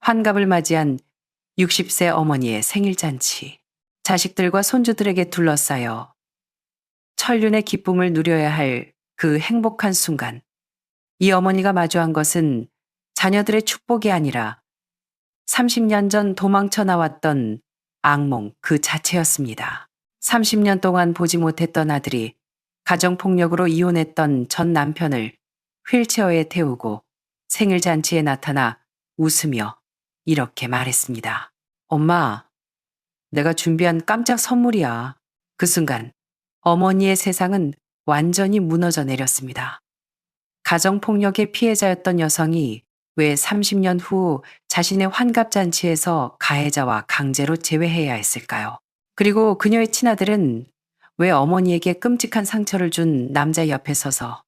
환갑을 맞이한 60세 어머니의 생일잔치. 자식들과 손주들에게 둘러싸여 천륜의 기쁨을 누려야 할 그 행복한 순간. 이 어머니가 마주한 것은 자녀들의 축복이 아니라 30년 전 도망쳐 나왔던 악몽 그 자체였습니다. 30년 동안 보지 못했던 아들이 가정폭력으로 이혼했던 전 남편을 휠체어에 태우고 생일잔치에 나타나 웃으며 이렇게 말했습니다. 엄마, 내가 준비한 깜짝 선물이야. 그 순간 어머니의 세상은 완전히 무너져 내렸습니다. 가정폭력의 피해자였던 여성이 왜 30년 후 자신의 환갑잔치에서 가해자와 강제로 제외해야 했을까요? 그리고 그녀의 친아들은 왜 어머니에게 끔찍한 상처를 준 남자 옆에 서서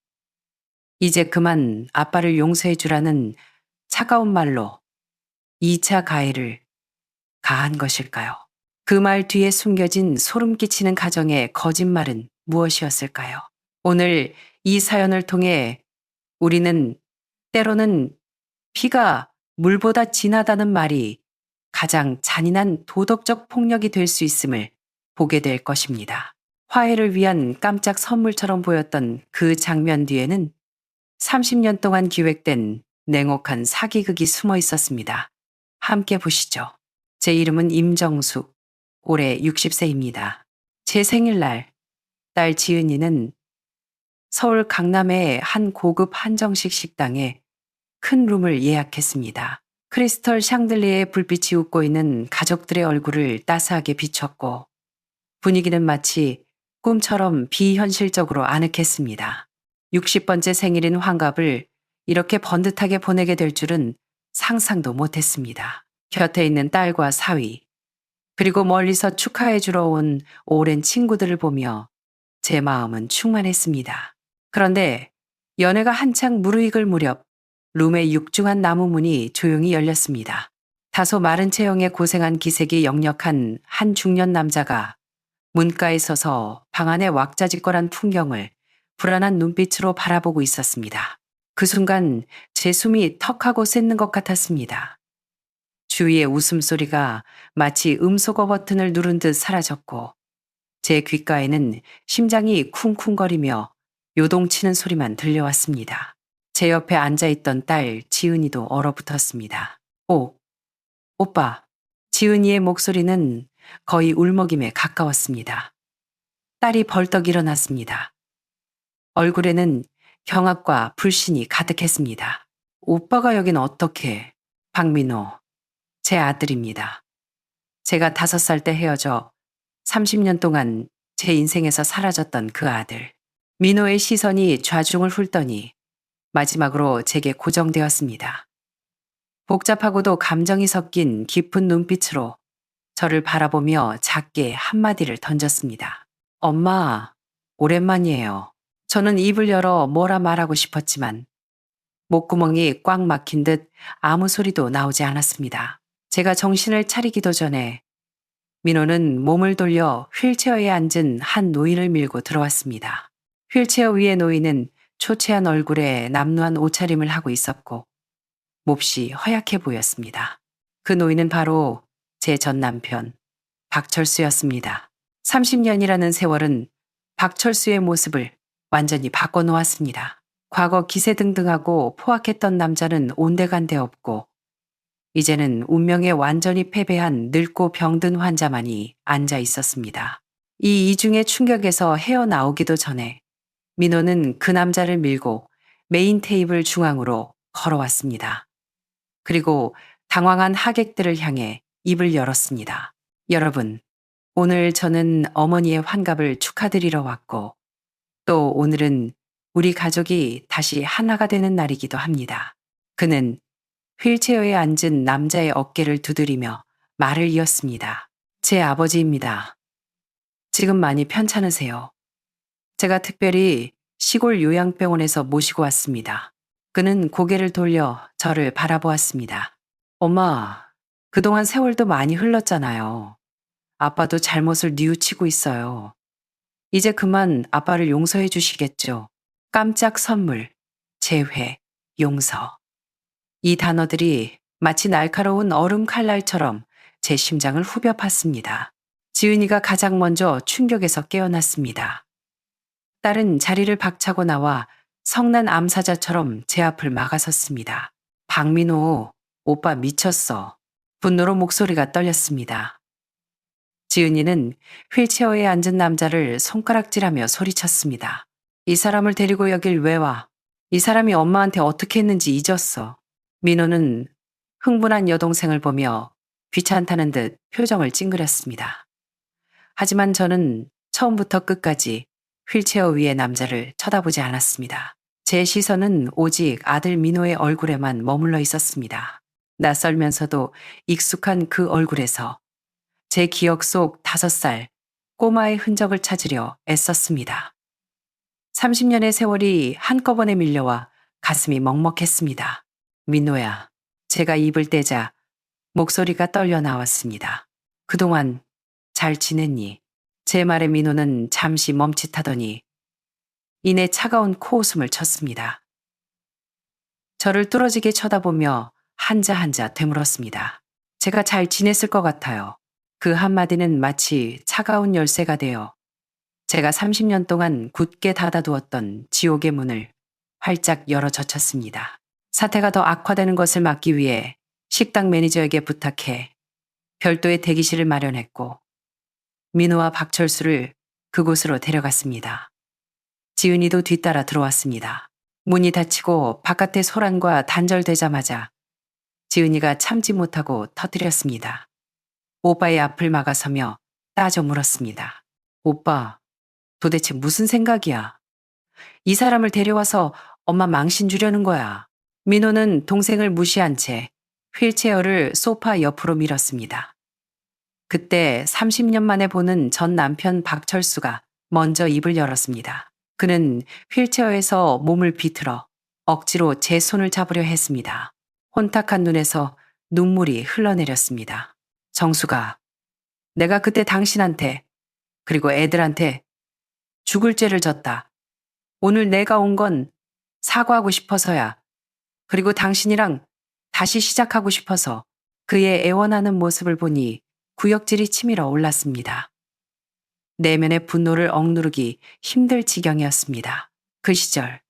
이제 그만 아빠를 용서해 주라는 차가운 말로 2차 가해를 가한 것일까요? 그 말 뒤에 숨겨진 소름 끼치는 가정의 거짓말은 무엇이었을까요? 오늘 이 사연을 통해 우리는 때로는 피가 물보다 진하다는 말이 가장 잔인한 도덕적 폭력이 될 수 있음을 보게 될 것입니다. 화해를 위한 깜짝 선물처럼 보였던 그 장면 뒤에는 30년 동안 기획된 냉혹한 사기극이 숨어 있었습니다. 함께 보시죠. 제 이름은 임정숙. 올해 60세입니다. 제 생일날 딸 지은이는 서울 강남의 한 고급 한정식 식당에 큰 룸을 예약했습니다. 크리스털 샹들리에 불빛이 웃고 있는 가족들의 얼굴을 따스하게 비췄고 분위기는 마치 꿈처럼 비현실적으로 아늑했습니다. 60번째 생일인 환갑을 이렇게 번듯하게 보내게 될 줄은 상상도 못했습니다. 곁에 있는 딸과 사위, 그리고 멀리서 축하해 주러 온 오랜 친구들을 보며 제 마음은 충만했습니다. 그런데 연애가 한창 무르익을 무렵 룸의 육중한 나무 문이 조용히 열렸습니다. 다소 마른 체형에 고생한 기색이 역력한 한 중년 남자가 문가에 서서 방 안의 왁자지껄한 풍경을 불안한 눈빛으로 바라보고 있었습니다. 그 순간 제 숨이 턱하고 솟는 것 같았습니다. 주위의 웃음소리가 마치 음소거 버튼을 누른 듯 사라졌고 제 귓가에는 심장이 쿵쿵거리며 요동치는 소리만 들려왔습니다. 제 옆에 앉아있던 딸 지은이도 얼어붙었습니다. 오빠. 지은이의 목소리는 거의 울먹임에 가까웠습니다. 딸이 벌떡 일어났습니다. 얼굴에는 경악과 불신이 가득했습니다. 오빠가 여긴 어떻게? 박민호, 제 아들입니다. 제가 5살 때 헤어져 30년 동안 제 인생에서 사라졌던 그 아들. 민호의 시선이 좌중을 훑더니 마지막으로 제게 고정되었습니다. 복잡하고도 감정이 섞인 깊은 눈빛으로 저를 바라보며 작게 한마디를 던졌습니다. 엄마, 오랜만이에요. 저는 입을 열어 뭐라 말하고 싶었지만 목구멍이 꽉 막힌 듯 아무 소리도 나오지 않았습니다. 제가 정신을 차리기도 전에 민호는 몸을 돌려 휠체어에 앉은 한 노인을 밀고 들어왔습니다. 휠체어 위의 노인은 초췌한 얼굴에 남루한 옷차림을 하고 있었고 몹시 허약해 보였습니다. 그 노인은 바로 제 전 남편 박철수였습니다. 30년이라는 세월은 박철수의 모습을 완전히 바꿔놓았습니다. 과거 기세등등하고 포악했던 남자는 온데간데 없고 이제는 운명에 완전히 패배한 늙고 병든 환자만이 앉아 있었습니다. 이 이중의 충격에서 헤어나오기도 전에 민호는 그 남자를 밀고 메인 테이블 중앙으로 걸어왔습니다. 그리고 당황한 하객들을 향해 입을 열었습니다. 여러분, 오늘 저는 어머니의 환갑을 축하드리러 왔고 또 오늘은 우리 가족이 다시 하나가 되는 날이기도 합니다. 그는 휠체어에 앉은 남자의 어깨를 두드리며 말을 이었습니다. 제 아버지입니다. 지금 많이 편찮으세요. 제가 특별히 시골 요양병원에서 모시고 왔습니다. 그는 고개를 돌려 저를 바라보았습니다. 엄마, 그동안 세월도 많이 흘렀잖아요. 아빠도 잘못을 뉘우치고 있어요. 이제 그만 아빠를 용서해 주시겠죠. 깜짝 선물, 재회, 용서. 이 단어들이 마치 날카로운 얼음 칼날처럼 제 심장을 후벼 팠습니다. 지은이가 가장 먼저 충격에서 깨어났습니다. 딸은 자리를 박차고 나와 성난 암사자처럼 제 앞을 막아섰습니다. 박민호, 오빠 미쳤어. 분노로 목소리가 떨렸습니다. 지은이는 휠체어에 앉은 남자를 손가락질하며 소리쳤습니다. 이 사람을 데리고 여길 왜 와? 이 사람이 엄마한테 어떻게 했는지 잊었어. 민호는 흥분한 여동생을 보며 귀찮다는 듯 표정을 찡그렸습니다. 하지만 저는 처음부터 끝까지 휠체어 위의 남자를 쳐다보지 않았습니다. 제 시선은 오직 아들 민호의 얼굴에만 머물러 있었습니다. 낯설면서도 익숙한 그 얼굴에서 제 기억 속 5살 꼬마의 흔적을 찾으려 애썼습니다. 30년의 세월이 한꺼번에 밀려와 가슴이 먹먹했습니다. 민호야, 제가 입을 떼자 목소리가 떨려 나왔습니다. 그동안 잘 지냈니? 제 말에 민호는 잠시 멈칫하더니 이내 차가운 코웃음을 쳤습니다. 저를 뚫어지게 쳐다보며 한자 한자 되물었습니다. 제가 잘 지냈을 것 같아요. 그 한마디는 마치 차가운 열쇠가 되어 제가 30년 동안 굳게 닫아두었던 지옥의 문을 활짝 열어 젖혔습니다. 사태가 더 악화되는 것을 막기 위해 식당 매니저에게 부탁해 별도의 대기실을 마련했고 민호와 박철수를 그곳으로 데려갔습니다. 지은이도 뒤따라 들어왔습니다. 문이 닫히고 바깥의 소란과 단절되자마자 지은이가 참지 못하고 터뜨렸습니다. 오빠의 앞을 막아서며 따져 물었습니다. 오빠, 도대체 무슨 생각이야? 이 사람을 데려와서 엄마 망신 주려는 거야. 민호는 동생을 무시한 채 휠체어를 소파 옆으로 밀었습니다. 그때 30년 만에 보는 전 남편 박철수가 먼저 입을 열었습니다. 그는 휠체어에서 몸을 비틀어 억지로 제 손을 잡으려 했습니다. 혼탁한 눈에서 눈물이 흘러내렸습니다. 정수가, 내가 그때 당신한테 그리고 애들한테 죽을 죄를 졌다. 오늘 내가 온 건 사과하고 싶어서야. 그리고 당신이랑 다시 시작하고 싶어서. 그의 애원하는 모습을 보니 구역질이 치밀어 올랐습니다. 내면의 분노를 억누르기 힘들 지경이었습니다. 그 시절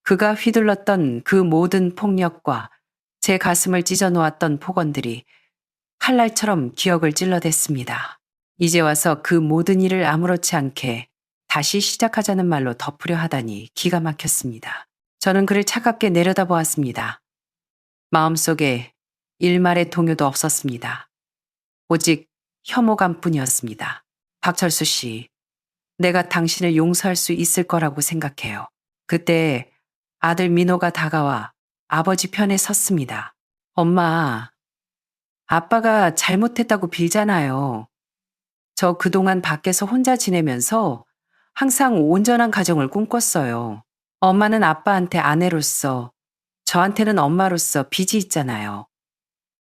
그가 휘둘렀던 그 모든 폭력과 제 가슴을 찢어놓았던 폭언들이 칼날처럼 기억을 찔러댔습니다. 이제 와서 그 모든 일을 아무렇지 않게 다시 시작하자는 말로 덮으려 하다니 기가 막혔습니다. 저는 그를 차갑게 내려다보았습니다. 마음속에 일말의 동요도 없었습니다. 오직 혐오감뿐이었습니다. 박철수 씨, 내가 당신을 용서할 수 있을 거라고 생각해요. 그때 아들 민호가 다가와 아버지 편에 섰습니다. 엄마, 아빠가 잘못했다고 빌잖아요. 저 그동안 밖에서 혼자 지내면서 항상 온전한 가정을 꿈꿨어요. 엄마는 아빠한테 아내로서, 저한테는 엄마로서 빚이 있잖아요.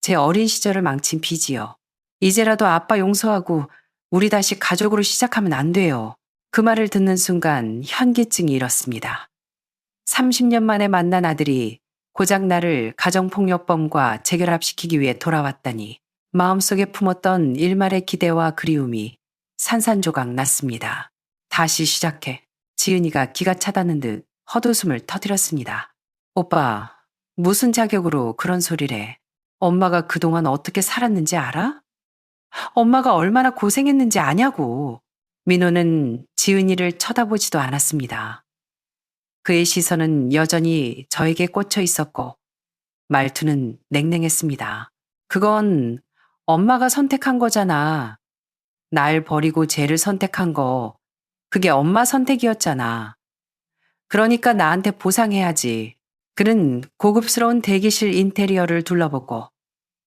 제 어린 시절을 망친 빚이요. 이제라도 아빠 용서하고 우리 다시 가족으로 시작하면 안 돼요. 그 말을 듣는 순간 현기증이 일었습니다. 30년 만에 만난 아들이 고작 나를 가정폭력범과 재결합시키기 위해 돌아왔다니 마음속에 품었던 일말의 기대와 그리움이 산산조각 났습니다. 다시 시작해. 지은이가 기가 차다는 듯 헛웃음을 터뜨렸습니다. 오빠, 무슨 자격으로 그런 소리를 해? 엄마가 그동안 어떻게 살았는지 알아? 엄마가 얼마나 고생했는지 아냐고. 민호는 지은이를 쳐다보지도 않았습니다. 그의 시선은 여전히 저에게 꽂혀 있었고 말투는 냉랭했습니다. 그건 엄마가 선택한 거잖아. 날 버리고 쟤를 선택한 거, 그게 엄마 선택이었잖아. 그러니까 나한테 보상해야지. 그는 고급스러운 대기실 인테리어를 둘러보고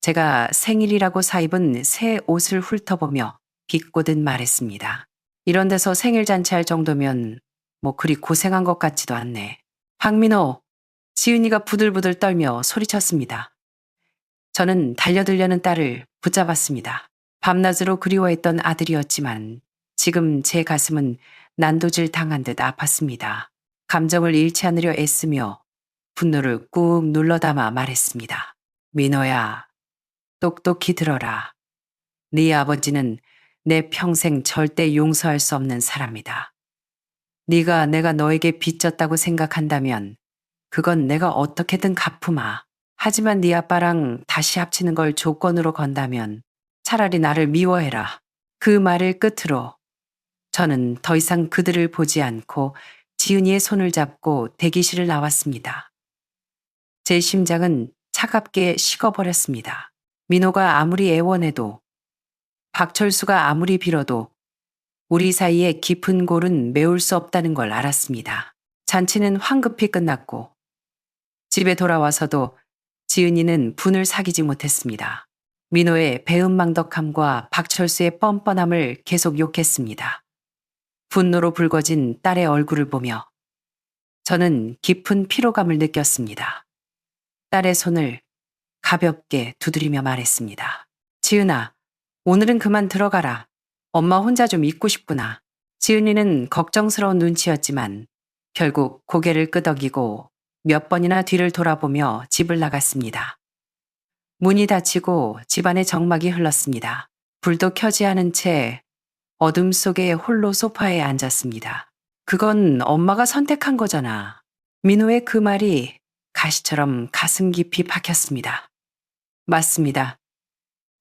제가 생일이라고 사입은 새 옷을 훑어보며 비꼬듯 말했습니다. 이런 데서 생일 잔치할 정도면 뭐 그리 고생한 것 같지도 않네. 박민호, 지은이가 부들부들 떨며 소리쳤습니다. 저는 달려들려는 딸을 붙잡았습니다. 밤낮으로 그리워했던 아들이었지만 지금 제 가슴은 난도질 당한 듯 아팠습니다. 감정을 잃지 않으려 애쓰며 분노를 꾹 눌러 담아 말했습니다. 민호야, 똑똑히 들어라. 네 아버지는 내 평생 절대 용서할 수 없는 사람이다. 네가 내가 너에게 빚졌다고 생각한다면 그건 내가 어떻게든 갚으마. 하지만 네 아빠랑 다시 합치는 걸 조건으로 건다면 차라리 나를 미워해라. 그 말을 끝으로 저는 더 이상 그들을 보지 않고 지은이의 손을 잡고 대기실을 나왔습니다. 제 심장은 차갑게 식어버렸습니다. 민호가 아무리 애원해도 박철수가 아무리 빌어도 우리 사이에 깊은 골은 메울 수 없다는 걸 알았습니다. 잔치는 황급히 끝났고 집에 돌아와서도 지은이는 분을 사귀지 못했습니다. 민호의 배은망덕함과 박철수의 뻔뻔함을 계속 욕했습니다. 분노로 붉어진 딸의 얼굴을 보며 저는 깊은 피로감을 느꼈습니다. 딸의 손을 가볍게 두드리며 말했습니다. 지은아, 오늘은 그만 들어가라. 엄마 혼자 좀 있고 싶구나. 지은이는 걱정스러운 눈치였지만 결국 고개를 끄덕이고 몇 번이나 뒤를 돌아보며 집을 나갔습니다. 문이 닫히고 집안에 정막이 흘렀습니다. 불도 켜지 않은 채 어둠 속에 홀로 소파에 앉았습니다. 그건 엄마가 선택한 거잖아. 민호의 그 말이 가시처럼 가슴 깊이 박혔습니다. 맞습니다.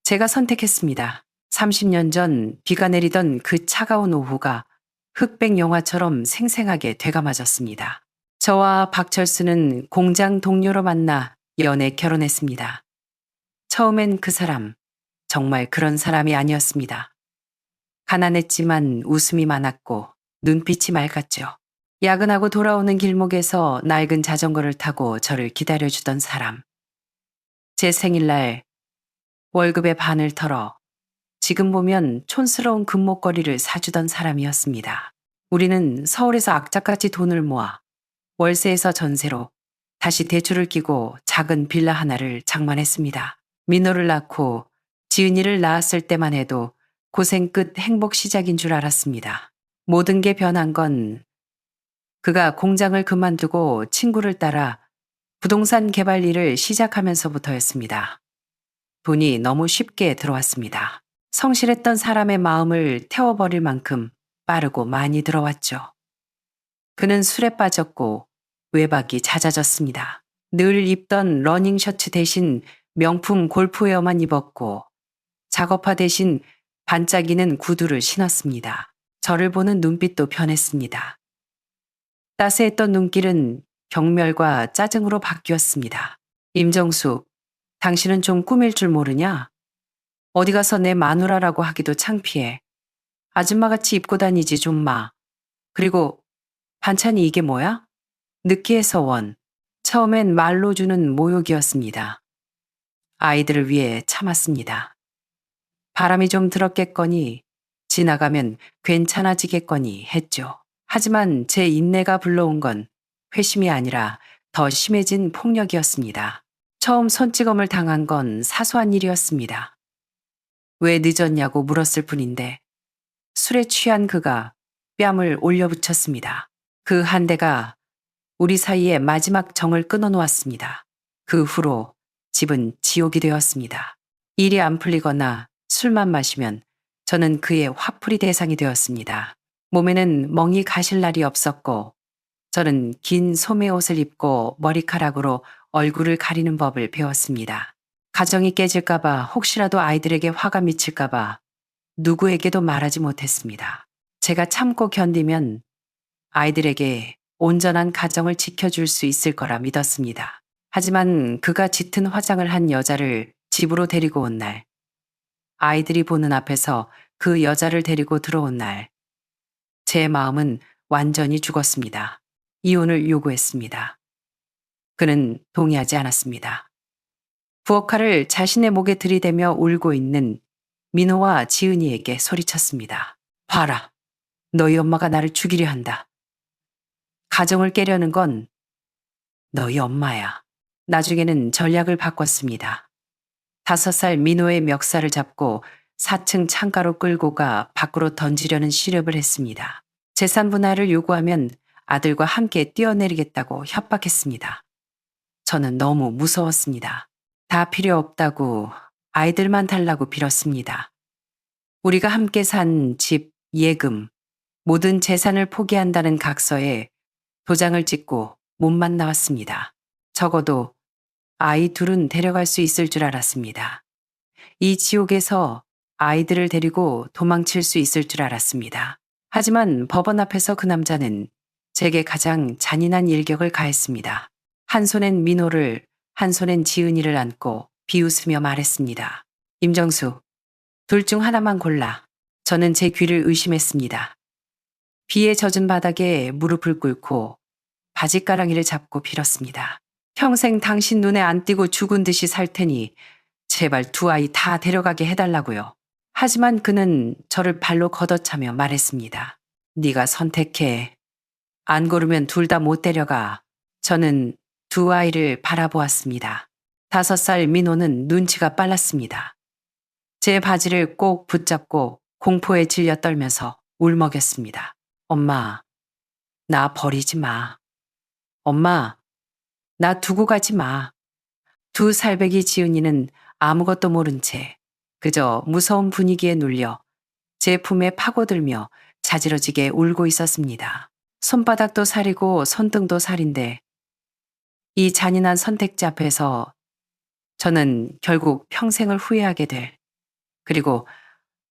제가 선택했습니다. 30년 전 비가 내리던 그 차가운 오후가 흑백 영화처럼 생생하게 되감아졌습니다. 저와 박철수는 공장 동료로 만나 연애 결혼했습니다. 처음엔 그 사람, 정말 그런 사람이 아니었습니다. 가난했지만 웃음이 많았고 눈빛이 맑았죠. 야근하고 돌아오는 길목에서 낡은 자전거를 타고 저를 기다려주던 사람. 제 생일날 월급의 반을 털어 지금 보면 촌스러운 금목걸이를 사주던 사람이었습니다. 우리는 서울에서 악착같이 돈을 모아 월세에서 전세로 다시 대출을 끼고 작은 빌라 하나를 장만했습니다. 민호를 낳고 지은이를 낳았을 때만 해도 고생 끝 행복 시작인 줄 알았습니다. 모든 게 변한 건 그가 공장을 그만두고 친구를 따라 부동산 개발 일을 시작하면서부터였습니다. 돈이 너무 쉽게 들어왔습니다. 성실했던 사람의 마음을 태워버릴 만큼 빠르고 많이 들어왔죠. 그는 술에 빠졌고 외박이 잦아졌습니다. 늘 입던 러닝 셔츠 대신 명품 골프웨어만 입었고 작업화 대신 반짝이는 구두를 신었습니다. 저를 보는 눈빛도 변했습니다. 따스했던 눈길은 경멸과 짜증으로 바뀌었습니다. 임정숙, 당신은 좀 꾸밀 줄 모르냐? 어디 가서 내 마누라라고 하기도 창피해. 아줌마같이 입고 다니지 좀 마. 그리고 반찬이 이게 뭐야? 느끼해서 원. 처음엔 말로 주는 모욕이었습니다. 아이들을 위해 참았습니다. 바람이 좀 들었겠거니 지나가면 괜찮아지겠거니 했죠. 하지만 제 인내가 불러온 건 회심이 아니라 더 심해진 폭력이었습니다. 처음 손찌검을 당한 건 사소한 일이었습니다. 왜 늦었냐고 물었을 뿐인데 술에 취한 그가 뺨을 올려붙였습니다. 그 한 대가 우리 사이에 마지막 정을 끊어놓았습니다. 그 후로 집은 지옥이 되었습니다. 일이 안 풀리거나 술만 마시면 저는 그의 화풀이 대상이 되었습니다. 몸에는 멍이 가실 날이 없었고 저는 긴 소매옷을 입고 머리카락으로 얼굴을 가리는 법을 배웠습니다. 가정이 깨질까봐 혹시라도 아이들에게 화가 미칠까봐 누구에게도 말하지 못했습니다. 제가 참고 견디면 아이들에게 온전한 가정을 지켜줄 수 있을 거라 믿었습니다. 하지만 그가 짙은 화장을 한 여자를 집으로 데리고 온 날, 아이들이 보는 앞에서 그 여자를 데리고 들어온 날, 제 마음은 완전히 죽었습니다. 이혼을 요구했습니다. 그는 동의하지 않았습니다. 부엌칼을 자신의 목에 들이대며 울고 있는 민호와 지은이에게 소리쳤습니다. 봐라, 너희 엄마가 나를 죽이려 한다. 가정을 깨려는 건 너희 엄마야. 나중에는 전략을 바꿨습니다. 5살 민호의 멱살을 잡고 4층 창가로 끌고 가 밖으로 던지려는 시렵을 했습니다. 재산 분할을 요구하면 아들과 함께 뛰어내리겠다고 협박했습니다. 저는 너무 무서웠습니다. 다 필요 없다고 아이들만 달라고 빌었습니다. 우리가 함께 산 집, 예금, 모든 재산을 포기한다는 각서에 도장을 찍고 몸만 나왔습니다. 적어도 아이 둘은 데려갈 수 있을 줄 알았습니다. 이 지옥에서 아이들을 데리고 도망칠 수 있을 줄 알았습니다. 하지만 법원 앞에서 그 남자는 제게 가장 잔인한 일격을 가했습니다. 한 손엔 민호를, 한 손엔 지은이를 안고 비웃으며 말했습니다. 임정수, 둘 중 하나만 골라. 저는 제 귀를 의심했습니다. 비에 젖은 바닥에 무릎을 꿇고 바짓가랑이를 잡고 빌었습니다. 평생 당신 눈에 안 띄고 죽은 듯이 살 테니 제발 두 아이 다 데려가게 해달라고요. 하지만 그는 저를 발로 걷어차며 말했습니다. 네가 선택해. 안 고르면 둘 다 못 데려가. 저는 두 아이를 바라보았습니다. 5살 민호는 눈치가 빨랐습니다. 제 바지를 꼭 붙잡고 공포에 질려 떨면서 울먹였습니다. 엄마, 나 버리지 마. 엄마, 나 두고 가지 마. 두 살배기 지은이는 아무것도 모른 채 그저 무서운 분위기에 눌려 제 품에 파고들며 자지러지게 울고 있었습니다. 손바닥도 살이고 손등도 살인데 이 잔인한 선택지 앞에서 저는 결국 평생을 후회하게 될, 그리고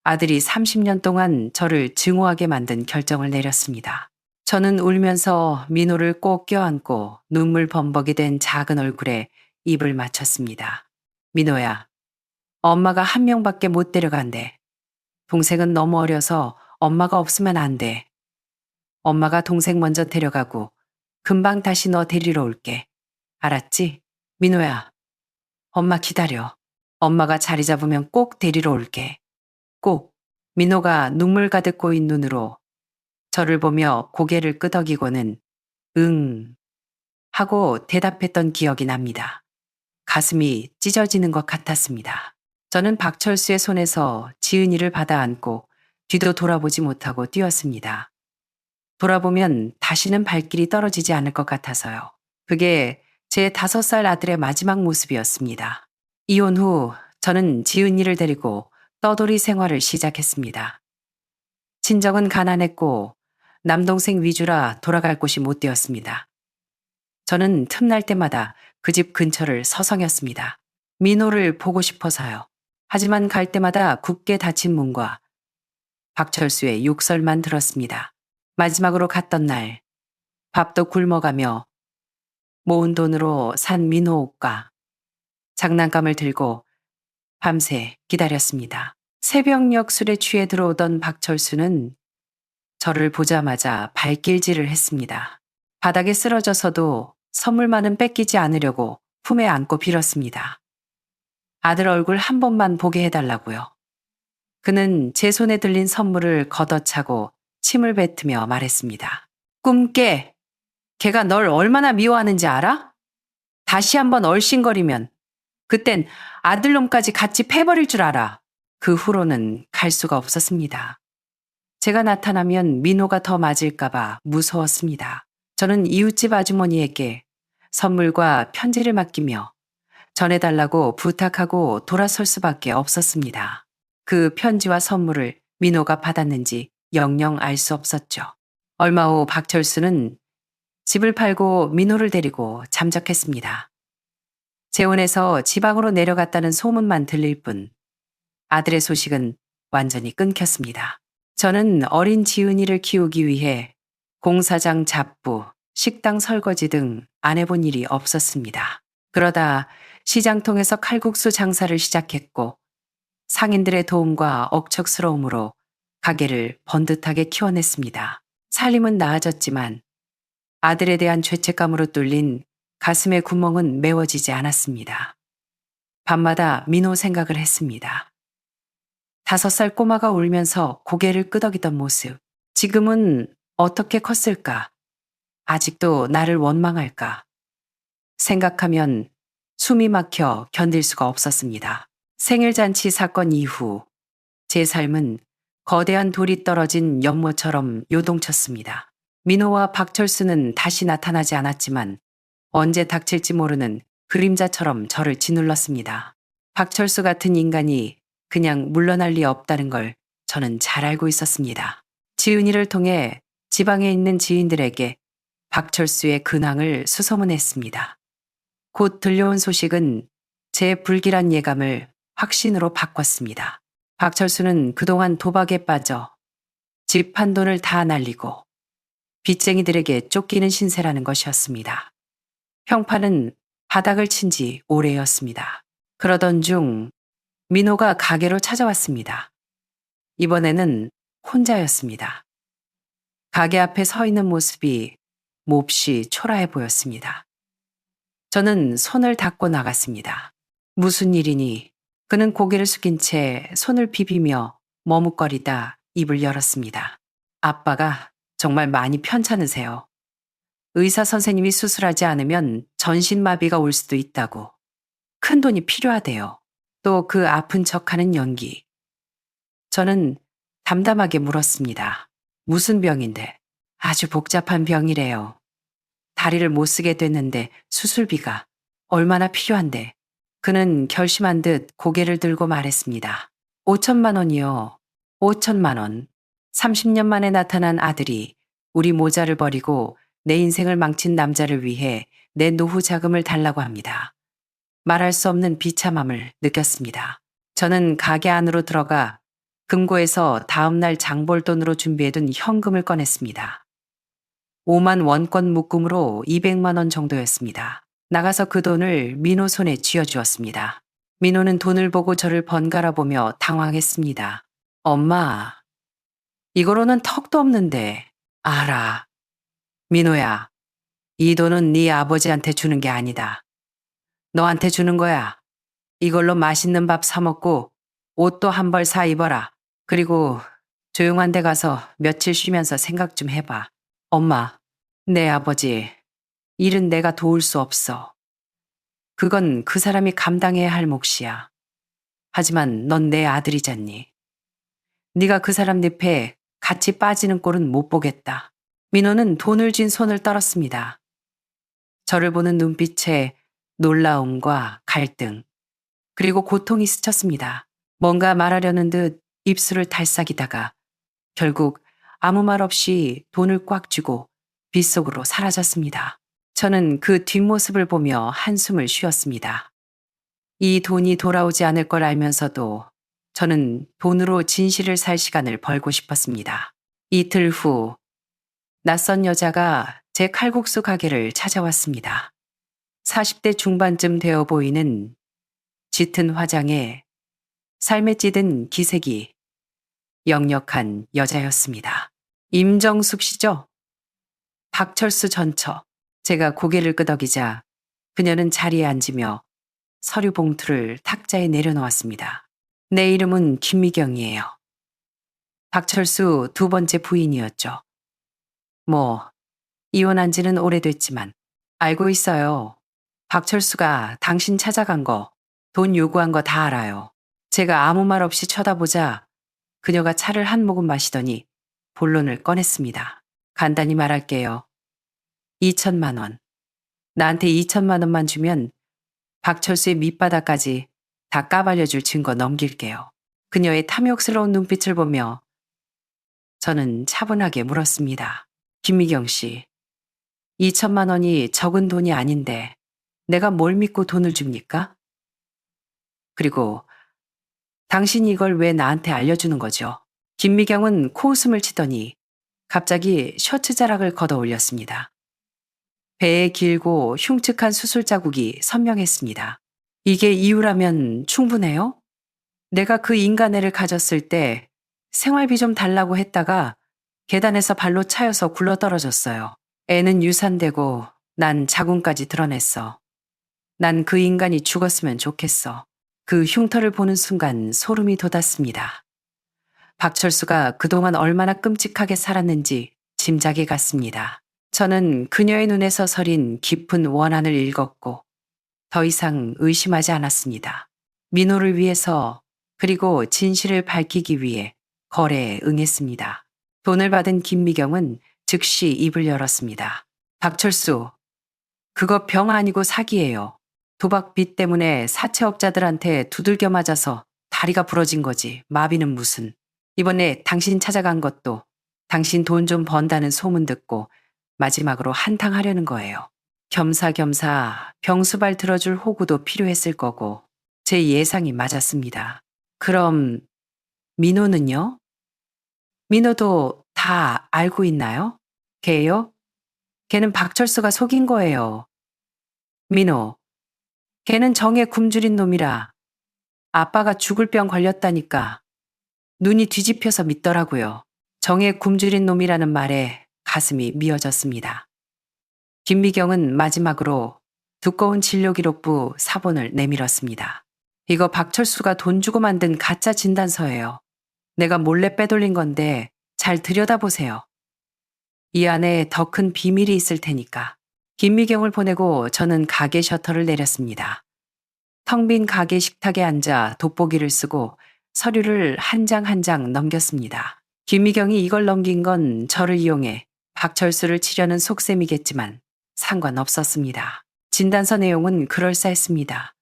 아들이 30년 동안 저를 증오하게 만든 결정을 내렸습니다. 저는 울면서 민호를 꼭 껴안고 눈물 범벅이 된 작은 얼굴에 입을 맞췄습니다. 민호야, 엄마가 한 명밖에 못 데려간대. 동생은 너무 어려서 엄마가 없으면 안 돼. 엄마가 동생 먼저 데려가고 금방 다시 너 데리러 올게. 알았지? 민호야, 엄마 기다려. 엄마가 자리 잡으면 꼭 데리러 올게. 꼭. 민호가 눈물 가득 고인 눈으로 저를 보며 고개를 끄덕이고는 응 하고 대답했던 기억이 납니다. 가슴이 찢어지는 것 같았습니다. 저는 박철수의 손에서 지은이를 받아 안고 뒤도 돌아보지 못하고 뛰었습니다. 돌아보면 다시는 발길이 떨어지지 않을 것 같아서요. 그게 제 5살 아들의 마지막 모습이었습니다. 이혼 후 저는 지은이를 데리고 떠돌이 생활을 시작했습니다. 친정은 가난했고 남동생 위주라 돌아갈 곳이 못 되었습니다. 저는 틈날 때마다 그 집 근처를 서성였습니다. 민호를 보고 싶어서요. 하지만 갈 때마다 굳게 닫힌 문과 박철수의 욕설만 들었습니다. 마지막으로 갔던 날 밥도 굶어가며 모은 돈으로 산 민호 옷과 장난감을 들고 밤새 기다렸습니다. 새벽녘 술에 취해 들어오던 박철수는 저를 보자마자 발길질을 했습니다. 바닥에 쓰러져서도 선물만은 뺏기지 않으려고 품에 안고 빌었습니다. 아들 얼굴 한 번만 보게 해달라고요. 그는 제 손에 들린 선물을 걷어차고 침을 뱉으며 말했습니다. 꿈깨! 걔가 널 얼마나 미워하는지 알아? 다시 한번 얼씬거리면 그땐 아들놈까지 같이 패버릴 줄 알아. 그 후로는 갈 수가 없었습니다. 제가 나타나면 민호가 더 맞을까봐 무서웠습니다. 저는 이웃집 아주머니에게 선물과 편지를 맡기며 전해달라고 부탁하고 돌아설 수밖에 없었습니다. 그 편지와 선물을 민호가 받았는지 영영 알 수 없었죠. 얼마 후 박철수는 집을 팔고 민호를 데리고 잠적했습니다. 재혼해서 지방으로 내려갔다는 소문만 들릴 뿐 아들의 소식은 완전히 끊겼습니다. 저는 어린 지은이를 키우기 위해 공사장 잡부, 식당 설거지 등 안 해본 일이 없었습니다. 그러다 시장통에서 칼국수 장사를 시작했고 상인들의 도움과 억척스러움으로 가게를 번듯하게 키워냈습니다. 살림은 나아졌지만 아들에 대한 죄책감으로 뚫린 가슴의 구멍은 메워지지 않았습니다. 밤마다 민호 생각을 했습니다. 5살 꼬마가 울면서 고개를 끄덕이던 모습. 지금은 어떻게 컸을까? 아직도 나를 원망할까? 생각하면 숨이 막혀 견딜 수가 없었습니다. 생일잔치 사건 이후 제 삶은 거대한 돌이 떨어진 연못처럼 요동쳤습니다. 민호와 박철수는 다시 나타나지 않았지만 언제 닥칠지 모르는 그림자처럼 저를 짓눌렀습니다. 박철수 같은 인간이 그냥 물러날 리 없다는 걸 저는 잘 알고 있었습니다. 지은이를 통해 지방에 있는 지인들에게 박철수의 근황을 수소문했습니다. 곧 들려온 소식은 제 불길한 예감을 확신으로 바꿨습니다. 박철수는 그동안 도박에 빠져 집 한 돈을 다 날리고 빚쟁이들에게 쫓기는 신세라는 것이었습니다. 형파는 바닥을 친 지 오래였습니다. 그러던 중 민호가 가게로 찾아왔습니다. 이번에는 혼자였습니다. 가게 앞에 서 있는 모습이 몹시 초라해 보였습니다. 저는 손을 닦고 나갔습니다. 무슨 일이니? 그는 고개를 숙인 채 손을 비비며 머뭇거리다 입을 열었습니다. 아빠가 정말 많이 편찮으세요. 의사 선생님이 수술하지 않으면 전신마비가 올 수도 있다고. 큰 돈이 필요하대요. 또 그 아픈 척하는 연기. 저는 담담하게 물었습니다. 무슨 병인데? 아주 복잡한 병이래요. 다리를 못 쓰게 됐는데 수술비가 얼마나 필요한데. 그는 결심한 듯 고개를 들고 말했습니다. 5천만 원이요. 5천만 원. 30년 만에 나타난 아들이 우리 모자를 버리고 내 인생을 망친 남자를 위해 내 노후 자금을 달라고 합니다. 말할 수 없는 비참함을 느꼈습니다. 저는 가게 안으로 들어가 금고에서 다음날 장볼 돈으로 준비해둔 현금을 꺼냈습니다. 5만 원권 묶음으로 200만 원 정도였습니다. 나가서 그 돈을 민호 손에 쥐어주었습니다. 민호는 돈을 보고 저를 번갈아 보며 당황했습니다. 엄마, 이거로는 턱도 없는데. 알아. 민호야, 이 돈은 네 아버지한테 주는 게 아니다. 너한테 주는 거야. 이걸로 맛있는 밥 사 먹고 옷도 한 벌 사 입어라. 그리고 조용한 데 가서 며칠 쉬면서 생각 좀 해봐. 엄마, 내 아버지, 일은 내가 도울 수 없어. 그건 그 사람이 감당해야 할 몫이야. 하지만 넌 내 아들이잖니. 네가 그 사람 늪에 같이 빠지는 꼴은 못 보겠다. 민호는 돈을 쥔 손을 떨었습니다. 저를 보는 눈빛에 놀라움과 갈등, 그리고 고통이 스쳤습니다. 뭔가 말하려는 듯 입술을 달싹이다가 결국 아무 말 없이 돈을 꽉 쥐고 빗속으로 사라졌습니다. 저는 그 뒷모습을 보며 한숨을 쉬었습니다. 이 돈이 돌아오지 않을 걸 알면서도 저는 돈으로 진실을 살 시간을 벌고 싶었습니다. 이틀 후 낯선 여자가 제 칼국수 가게를 찾아왔습니다. 40대 중반쯤 되어 보이는 짙은 화장에 삶에 찌든 기색이 역력한 여자였습니다. 임정숙 씨죠? 박철수 전처. 제가 고개를 끄덕이자 그녀는 자리에 앉으며 서류 봉투를 탁자에 내려놓았습니다. 내 이름은 김미경이에요. 박철수 두 번째 부인이었죠. 뭐, 이혼한 지는 오래됐지만 알고 있어요. 박철수가 당신 찾아간 거, 돈 요구한 거 다 알아요. 제가 아무 말 없이 쳐다보자 그녀가 차를 한 모금 마시더니 본론을 꺼냈습니다. 간단히 말할게요. 2천만 원. 나한테 2천만 원만 주면 박철수의 밑바닥까지 다 까발려줄 증거 넘길게요. 그녀의 탐욕스러운 눈빛을 보며 저는 차분하게 물었습니다. 김미경 씨, 2천만 원이 적은 돈이 아닌데 내가 뭘 믿고 돈을 줍니까? 그리고 당신이 이걸 왜 나한테 알려주는 거죠? 김미경은 코웃음을 치더니 갑자기 셔츠 자락을 걷어 올렸습니다. 배에 길고 흉측한 수술 자국이 선명했습니다. 이게 이유라면 충분해요? 내가 그 인간애를 가졌을 때 생활비 좀 달라고 했다가 계단에서 발로 차여서 굴러떨어졌어요. 애는 유산되고 난 자궁까지 드러냈어. 난 그 인간이 죽었으면 좋겠어. 그 흉터를 보는 순간 소름이 돋았습니다. 박철수가 그동안 얼마나 끔찍하게 살았는지 짐작이 갔습니다. 저는 그녀의 눈에서 서린 깊은 원한을 읽었고 더 이상 의심하지 않았습니다. 민호를 위해서 그리고 진실을 밝히기 위해 거래에 응했습니다. 돈을 받은 김미경은 즉시 입을 열었습니다. 박철수, 그거 병 아니고 사기예요. 도박 빚 때문에 사채업자들한테 두들겨 맞아서 다리가 부러진 거지. 마비는 무슨. 이번에 당신 찾아간 것도 당신 돈 좀 번다는 소문 듣고 마지막으로 한탕하려는 거예요. 겸사겸사 병수발 들어줄 호구도 필요했을 거고 제 예상이 맞았습니다. 그럼 민호는요? 민호도 다 알고 있나요? 걔요? 걔는 박철수가 속인 거예요. 민호, 걔는 정에 굶주린 놈이라 아빠가 죽을 병 걸렸다니까 눈이 뒤집혀서 믿더라고요. 정에 굶주린 놈이라는 말에 가슴이 미어졌습니다. 김미경은 마지막으로 두꺼운 진료기록부 사본을 내밀었습니다. 이거 박철수가 돈 주고 만든 가짜 진단서예요. 내가 몰래 빼돌린 건데 잘 들여다보세요. 이 안에 더 큰 비밀이 있을 테니까. 김미경을 보내고 저는 가게 셔터를 내렸습니다. 텅 빈 가게 식탁에 앉아 돋보기를 쓰고 서류를 한 장 한 장 넘겼습니다. 김미경이 이걸 넘긴 건 저를 이용해 박철수를 치려는 속셈이겠지만 상관없었습니다. 진단서 내용은 그럴싸했습니다.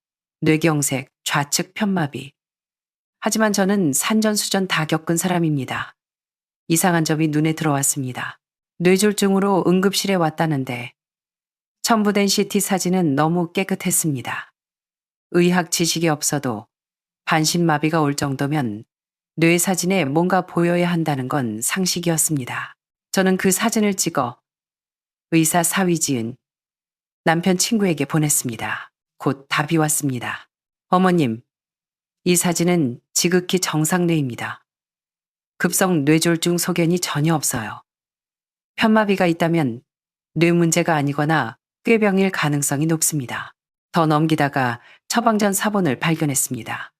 뇌경색, 좌측 편마비. 하지만 저는 산전수전 다 겪은 사람입니다. 이상한 점이 눈에 들어왔습니다. 뇌졸중으로 응급실에 왔다는데 첨부된 CT 사진은 너무 깨끗했습니다. 의학 지식이 없어도 반신마비가 올 정도면 뇌 사진에 뭔가 보여야 한다는 건 상식이었습니다. 저는 그 사진을 찍어 의사 사위지은 남편 친구에게 보냈습니다. 곧 답이 왔습니다. 어머님, 이 사진은 지극히 정상 뇌입니다. 급성 뇌졸중 소견이 전혀 없어요. 편마비가 있다면 뇌 문제가 아니거나 꾀병일 가능성이 높습니다. 더 넘기다가 처방전 사본을 발견했습니다.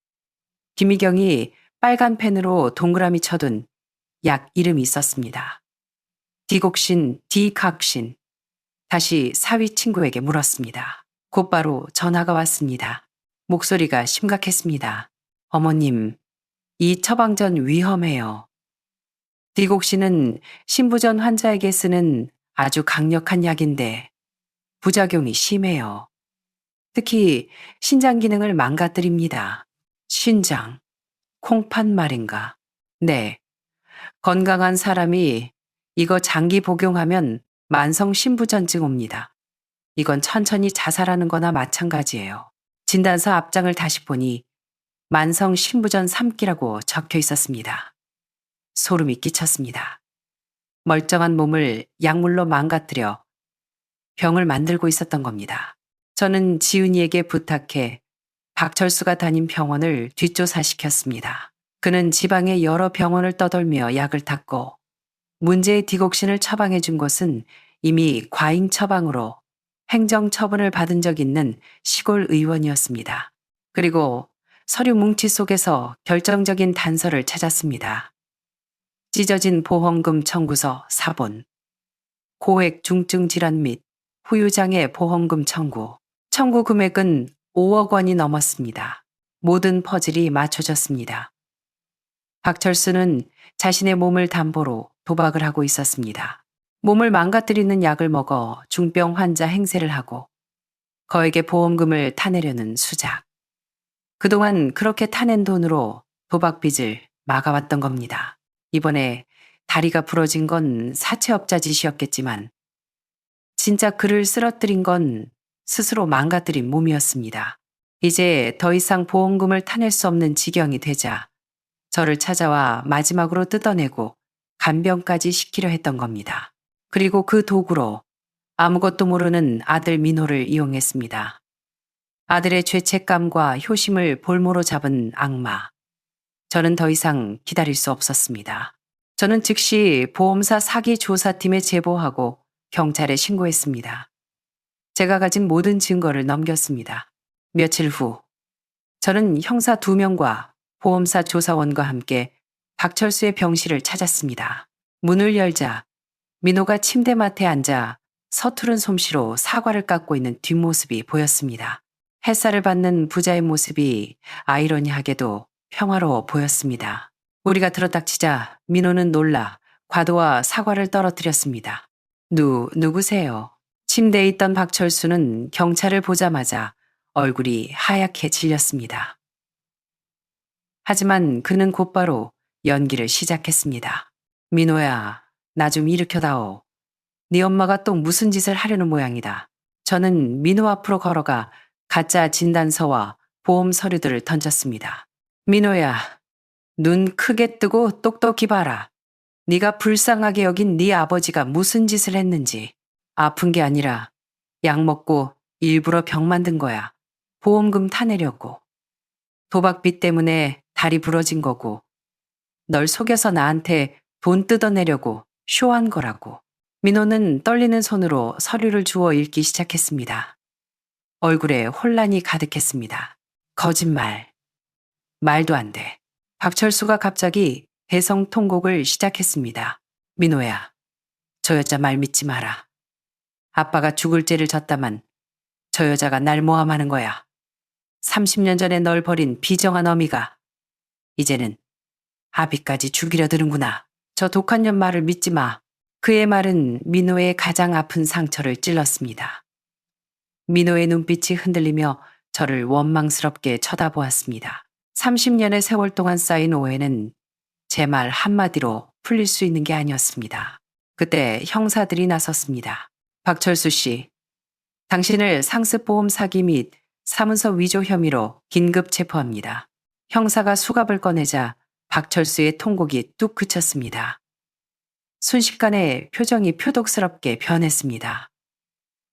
김미경이 빨간 펜으로 동그라미 쳐둔 약 이름이 있었습니다. 디곡신, 디각신. 다시 사위 친구에게 물었습니다. 곧바로 전화가 왔습니다. 목소리가 심각했습니다. 어머님, 이 처방전 위험해요. 디곡신은 신부전 환자에게 쓰는 아주 강력한 약인데 부작용이 심해요. 특히 신장 기능을 망가뜨립니다. 신장, 콩팥 말인가? 네, 건강한 사람이 이거 장기 복용하면 만성 신부전증 옵니다. 이건 천천히 자살하는 거나 마찬가지예요. 진단서 앞장을 다시 보니 만성 신부전 3기라고 적혀 있었습니다. 소름이 끼쳤습니다. 멀쩡한 몸을 약물로 망가뜨려 병을 만들고 있었던 겁니다. 저는 지은이에게 부탁해 박철수가 다닌 병원을 뒷조사시켰습니다. 그는 지방의 여러 병원을 떠돌며 약을 탔고 문제의 디곡신을 처방해 준 곳은 이미 과잉 처방으로 행정 처분을 받은 적 있는 시골 의원이었습니다. 그리고 서류 뭉치 속에서 결정적인 단서를 찾았습니다. 찢어진 보험금 청구서 사본, 고액 중증 질환 및 후유장애 보험금 청구 금액은 5억 원이 넘었습니다. 모든 퍼즐이 맞춰졌습니다. 박철수는 자신의 몸을 담보로 도박을 하고 있었습니다. 몸을 망가뜨리는 약을 먹어 중병 환자 행세를 하고 거액의 보험금을 타내려는 수작. 그동안 그렇게 타낸 돈으로 도박 빚을 막아왔던 겁니다. 이번에 다리가 부러진 건 사채업자 짓이었겠지만 진짜 그를 쓰러뜨린 건 스스로 망가뜨린 몸이었습니다. 이제 더 이상 보험금을 타낼 수 없는 지경이 되자 저를 찾아와 마지막으로 뜯어내고 간병까지 시키려 했던 겁니다. 그리고 그 도구로 아무것도 모르는 아들 민호를 이용했습니다. 아들의 죄책감과 효심을 볼모로 잡은 악마. 저는 더 이상 기다릴 수 없었습니다. 저는 즉시 보험사 사기 조사팀에 제보하고 경찰에 신고했습니다. 제가 가진 모든 증거를 넘겼습니다. 며칠 후 저는 형사 2명과 보험사 조사원과 함께 박철수의 병실을 찾았습니다. 문을 열자 민호가 침대맡에 앉아 서투른 솜씨로 사과를 깎고 있는 뒷모습이 보였습니다. 햇살을 받는 부자의 모습이 아이러니하게도 평화로워 보였습니다. 우리가 들어닥치자 민호는 놀라 과도와 사과를 떨어뜨렸습니다. 누구세요? 침대에 있던 박철수는 경찰을 보자마자 얼굴이 하얗게 질렸습니다. 하지만 그는 곧바로 연기를 시작했습니다. 민호야, 나 좀 일으켜다오. 네 엄마가 또 무슨 짓을 하려는 모양이다. 저는 민호 앞으로 걸어가 가짜 진단서와 보험 서류들을 던졌습니다. 민호야, 눈 크게 뜨고 똑똑히 봐라. 네가 불쌍하게 여긴 네 아버지가 무슨 짓을 했는지. 아픈 게 아니라 약 먹고 일부러 병 만든 거야. 보험금 타내려고. 도박빚 때문에 다리 부러진 거고. 널 속여서 나한테 돈 뜯어내려고 쇼한 거라고. 민호는 떨리는 손으로 서류를 주워 읽기 시작했습니다. 얼굴에 혼란이 가득했습니다. 거짓말. 말도 안 돼. 박철수가 갑자기 대성통곡을 시작했습니다. 민호야, 저 여자 말 믿지 마라. 아빠가 죽을 죄를 졌다만 저 여자가 날 모함하는 거야. 30년 전에 널 버린 비정한 어미가 이제는 아비까지 죽이려 드는구나. 저 독한 년 말을 믿지 마. 그의 말은 민호의 가장 아픈 상처를 찔렀습니다. 민호의 눈빛이 흔들리며 저를 원망스럽게 쳐다보았습니다. 30년의 세월 동안 쌓인 오해는 제 말 한마디로 풀릴 수 있는 게 아니었습니다. 그때 형사들이 나섰습니다. 박철수 씨, 당신을 상습보험 사기 및 사문서 위조 혐의로 긴급 체포합니다. 형사가 수갑을 꺼내자 박철수의 통곡이 뚝 그쳤습니다. 순식간에 표정이 표독스럽게 변했습니다.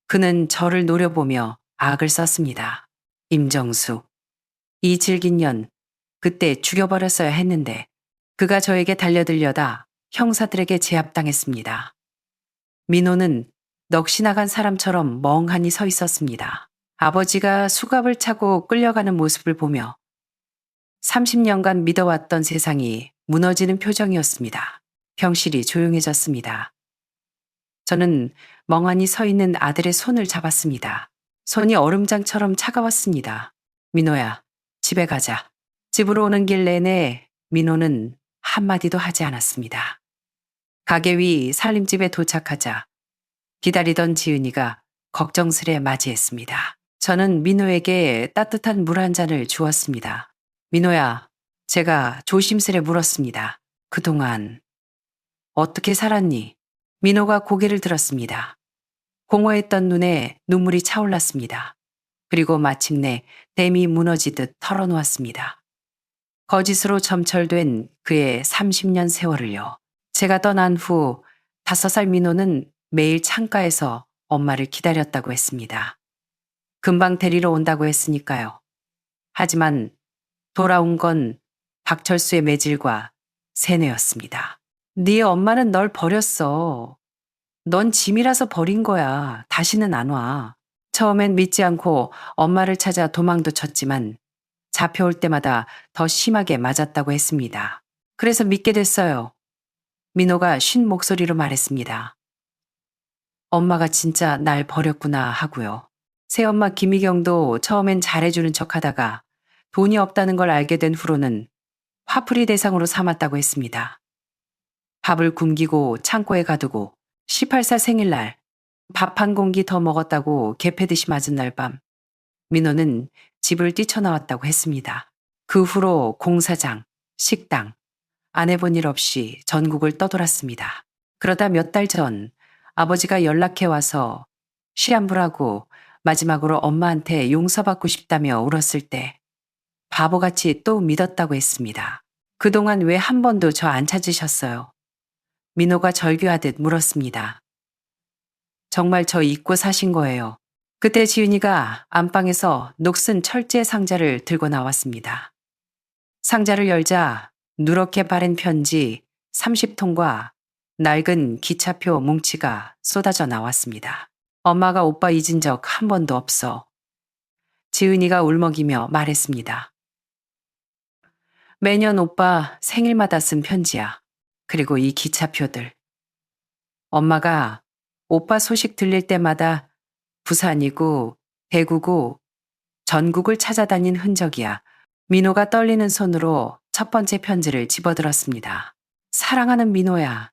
그는 저를 노려보며 악을 썼습니다. 임정수, 이 질긴 년, 그때 죽여버렸어야 했는데 그가 저에게 달려들려다 형사들에게 제압당했습니다. 민호는 넋이 나간 사람처럼 멍하니 서 있었습니다. 아버지가 수갑을 차고 끌려가는 모습을 보며 30년간 믿어왔던 세상이 무너지는 표정이었습니다. 병실이 조용해졌습니다. 저는 멍하니 서 있는 아들의 손을 잡았습니다. 손이 얼음장처럼 차가웠습니다. 민호야, 집에 가자. 집으로 오는 길 내내 민호는 한마디도 하지 않았습니다. 가게 위 살림집에 도착하자 기다리던 지은이가 걱정스레 맞이했습니다. 저는 민호에게 따뜻한 물 한 잔을 주었습니다. 민호야, 제가 조심스레 물었습니다. 그동안 어떻게 살았니? 민호가 고개를 들었습니다. 공허했던 눈에 눈물이 차올랐습니다. 그리고 마침내 댐이 무너지듯 털어놓았습니다. 거짓으로 점철된 그의 30년 세월을요. 제가 떠난 후 5살 민호는 매일 창가에서 엄마를 기다렸다고 했습니다. 금방 데리러 온다고 했으니까요. 하지만 돌아온 건 박철수의 매질과 세뇌였습니다. 네 엄마는 널 버렸어. 넌 짐이라서 버린 거야. 다시는 안 와. 처음엔 믿지 않고 엄마를 찾아 도망도 쳤지만 잡혀올 때마다 더 심하게 맞았다고 했습니다. 그래서 믿게 됐어요. 민호가 쉰 목소리로 말했습니다. 엄마가 진짜 날 버렸구나 하고요. 새엄마 김희경도 처음엔 잘해주는 척하다가 돈이 없다는 걸 알게 된 후로는 화풀이 대상으로 삼았다고 했습니다. 밥을 굶기고 창고에 가두고 18살 생일날 밥 한 공기 더 먹었다고 개패듯이 맞은 날 밤 민호는 집을 뛰쳐나왔다고 했습니다. 그 후로 공사장, 식당, 안 해본 일 없이 전국을 떠돌았습니다. 그러다 몇 달 전 아버지가 연락해 와서 시한부라고 마지막으로 엄마한테 용서받고 싶다며 울었을 때 바보같이 또 믿었다고 했습니다. 그동안 왜 한 번도 저 안 찾으셨어요? 민호가 절규하듯 물었습니다. 정말 저 잊고 사신 거예요. 그때 지은이가 안방에서 녹슨 철제 상자를 들고 나왔습니다. 상자를 열자 누렇게 바른 편지 30통과 낡은 기차표 뭉치가 쏟아져 나왔습니다. 엄마가 오빠 잊은 적 한 번도 없어. 지은이가 울먹이며 말했습니다. 매년 오빠 생일마다 쓴 편지야. 그리고 이 기차표들. 엄마가 오빠 소식 들릴 때마다 부산이고 대구고 전국을 찾아다닌 흔적이야. 민호가 떨리는 손으로 첫 번째 편지를 집어들었습니다. 사랑하는 민호야.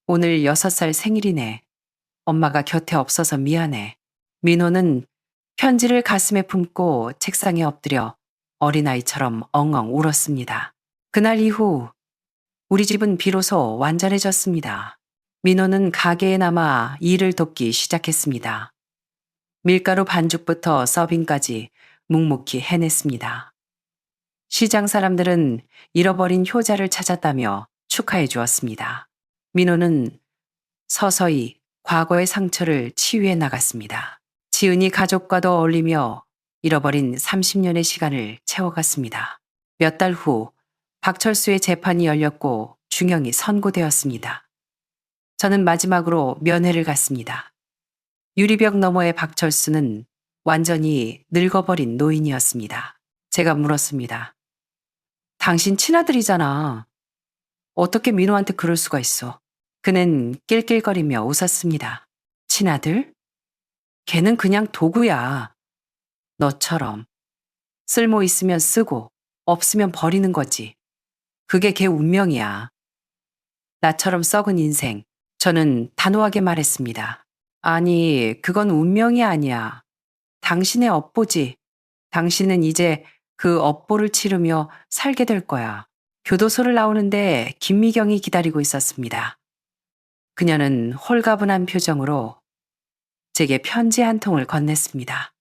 오늘 6살 생일이네. 엄마가 곁에 없어서 미안해. 민호는 편지를 가슴에 품고 책상에 엎드려 어린아이처럼 엉엉 울었습니다. 그날 이후 우리 집은 비로소 완전해졌습니다. 민호는 가게에 남아 일을 돕기 시작했습니다. 밀가루 반죽부터 서빙까지 묵묵히 해냈습니다. 시장 사람들은 잃어버린 효자를 찾았다며 축하해 주었습니다. 민호는 서서히 과거의 상처를 치유해 나갔습니다. 지은이 가족과도 어울리며 잃어버린 30년의 시간을 채워갔습니다. 몇 달 후 박철수의 재판이 열렸고 중형이 선고되었습니다. 저는 마지막으로 면회를 갔습니다. 유리벽 너머의 박철수는 완전히 늙어버린 노인이었습니다. 제가 물었습니다. 당신 친아들이잖아. 어떻게 민호한테 그럴 수가 있어? 그는 낄낄거리며 웃었습니다. 친아들? 걔는 그냥 도구야. 너처럼. 쓸모 있으면 쓰고 없으면 버리는 거지. 그게 걔 운명이야. 나처럼 썩은 인생. 저는 단호하게 말했습니다. 아니, 그건 운명이 아니야. 당신의 업보지. 당신은 이제 그 업보를 치르며 살게 될 거야. 교도소를 나오는데 김미경이 기다리고 있었습니다. 그녀는 홀가분한 표정으로 제게 편지 한 통을 건넸습니다.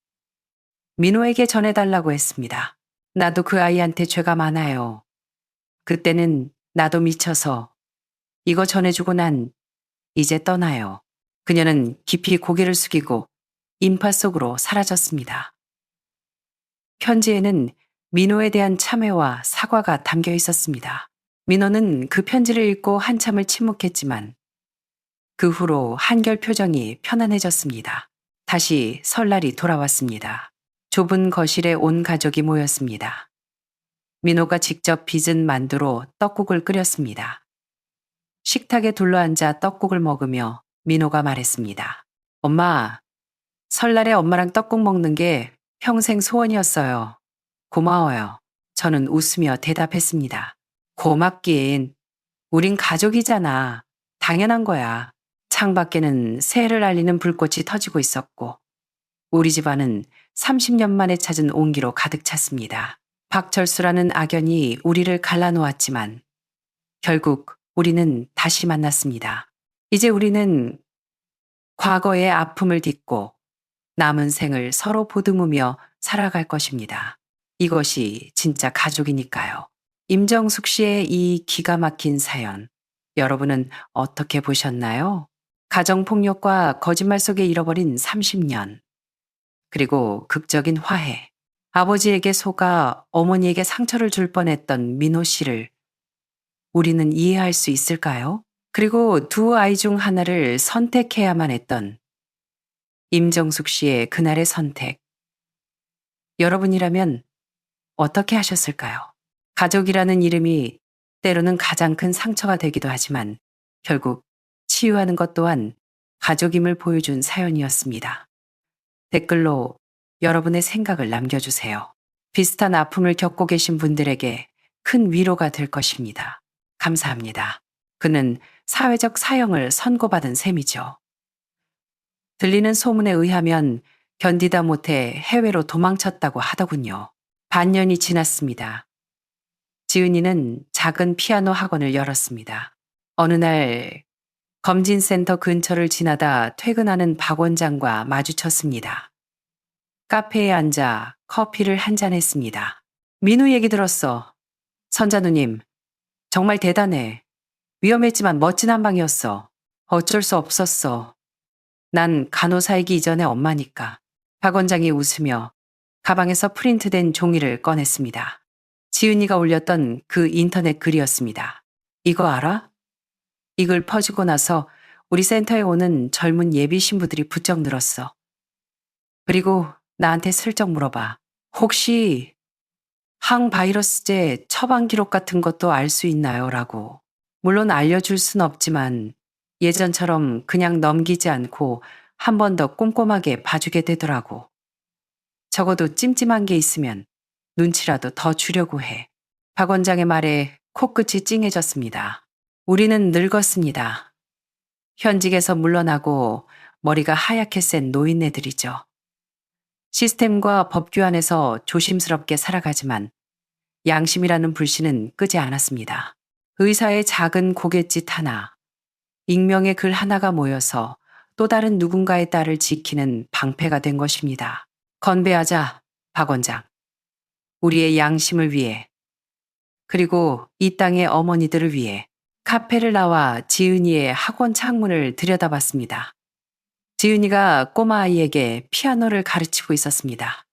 민호에게 전해달라고 했습니다. 나도 그 아이한테 죄가 많아요. 그때는 나도 미쳐서 이거 전해주고 난 이제 떠나요. 그녀는 깊이 고개를 숙이고 인파 속으로 사라졌습니다. 편지에는 민호에 대한 참회와 사과가 담겨 있었습니다. 민호는 그 편지를 읽고 한참을 침묵했지만 그 후로 한결 표정이 편안해졌습니다. 다시 설날이 돌아왔습니다. 좁은 거실에 온 가족이 모였습니다. 민호가 직접 빚은 만두로 떡국을 끓였습니다. 식탁에 둘러앉아 떡국을 먹으며 민호가 말했습니다. 엄마, 설날에 엄마랑 떡국 먹는 게 평생 소원이었어요. 고마워요. 저는 웃으며 대답했습니다. 고맙긴. 우린 가족이잖아. 당연한 거야. 창밖에는 새해를 알리는 불꽃이 터지고 있었고 우리 집안은 30년 만에 찾은 온기로 가득 찼습니다. 박철수라는 악연이 우리를 갈라놓았지만 결국 우리는 다시 만났습니다. 이제 우리는 과거의 아픔을 딛고 남은 생을 서로 보듬으며 살아갈 것입니다. 이것이 진짜 가족이니까요. 임정숙 씨의 이 기가 막힌 사연, 여러분은 어떻게 보셨나요? 가정폭력과 거짓말 속에 잃어버린 30년, 그리고 극적인 화해, 아버지에게 속아 어머니에게 상처를 줄 뻔했던 민호 씨를 우리는 이해할 수 있을까요? 그리고 두 아이 중 하나를 선택해야만 했던 임정숙 씨의 그날의 선택. 여러분이라면 어떻게 하셨을까요? 가족이라는 이름이 때로는 가장 큰 상처가 되기도 하지만 결국 치유하는 것 또한 가족임을 보여준 사연이었습니다. 댓글로 여러분의 생각을 남겨주세요. 비슷한 아픔을 겪고 계신 분들에게 큰 위로가 될 것입니다. 감사합니다. 그는 사회적 사형을 선고받은 셈이죠. 들리는 소문에 의하면 견디다 못해 해외로 도망쳤다고 하더군요. 반년이 지났습니다. 지은이는 작은 피아노 학원을 열었습니다. 어느 날 검진센터 근처를 지나다 퇴근하는 박 원장과 마주쳤습니다. 카페에 앉아 커피를 한잔 했습니다. 민우 얘기 들었어. 선자누님, 정말 대단해. 위험했지만 멋진 한방이었어. 어쩔 수 없었어. 난 간호사이기 이전의 엄마니까. 박 원장이 웃으며 가방에서 프린트된 종이를 꺼냈습니다. 지은이가 올렸던 그 인터넷 글이었습니다. 이거 알아? 이 글 퍼지고 나서 우리 센터에 오는 젊은 예비 신부들이 부쩍 늘었어. 그리고 나한테 슬쩍 물어봐. 혹시 항바이러스제 처방 기록 같은 것도 알 수 있나요? 라고. 물론 알려줄 순 없지만 예전처럼 그냥 넘기지 않고 한 번 더 꼼꼼하게 봐주게 되더라고. 적어도 찜찜한 게 있으면 눈치라도 더 주려고 해. 박 원장의 말에 코끝이 찡해졌습니다. 우리는 늙었습니다. 현직에서 물러나고 머리가 하얗게 센 노인네들이죠. 시스템과 법규 안에서 조심스럽게 살아가지만 양심이라는 불씨는 끄지 않았습니다. 의사의 작은 고갯짓 하나, 익명의 글 하나가 모여서 또 다른 누군가의 딸을 지키는 방패가 된 것입니다. 건배하자, 박 원장. 우리의 양심을 위해, 그리고 이 땅의 어머니들을 위해 카페를 나와 지은이의 학원 창문을 들여다봤습니다. 지은이가 꼬마아이에게 피아노를 가르치고 있었습니다.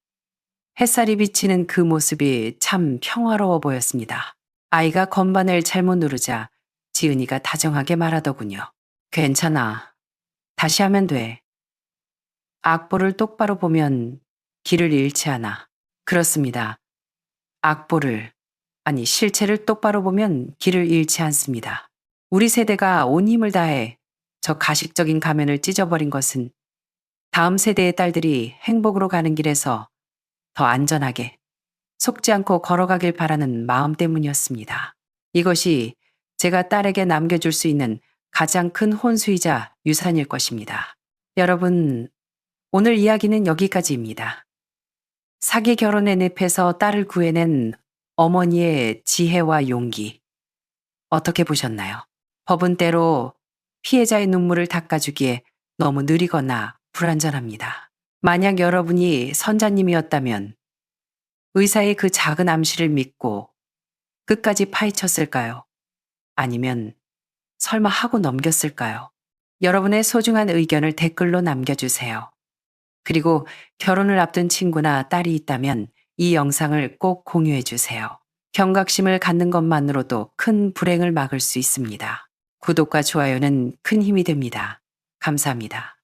햇살이 비치는 그 모습이 참 평화로워 보였습니다. 아이가 건반을 잘못 누르자 지은이가 다정하게 말하더군요. 괜찮아. 다시 하면 돼. 악보를 똑바로 보면 길을 잃지 않아. 그렇습니다. 악보를, 아니 실체를 똑바로 보면 길을 잃지 않습니다. 우리 세대가 온 힘을 다해 저 가식적인 가면을 찢어버린 것은 다음 세대의 딸들이 행복으로 가는 길에서 더 안전하게 속지 않고 걸어가길 바라는 마음 때문이었습니다. 이것이 제가 딸에게 남겨줄 수 있는 가장 큰 혼수이자 유산일 것입니다. 여러분, 오늘 이야기는 여기까지입니다. 사기 결혼의 늪에서 딸을 구해낸 어머니의 지혜와 용기. 어떻게 보셨나요? 법은 때로 피해자의 눈물을 닦아주기에 너무 느리거나 불완전합니다. 만약 여러분이 선자님이었다면 의사의 그 작은 암시를 믿고 끝까지 파헤쳤을까요? 아니면 설마 하고 넘겼을까요? 여러분의 소중한 의견을 댓글로 남겨주세요. 그리고 결혼을 앞둔 친구나 딸이 있다면 이 영상을 꼭 공유해주세요. 경각심을 갖는 것만으로도 큰 불행을 막을 수 있습니다. 구독과 좋아요는 큰 힘이 됩니다. 감사합니다.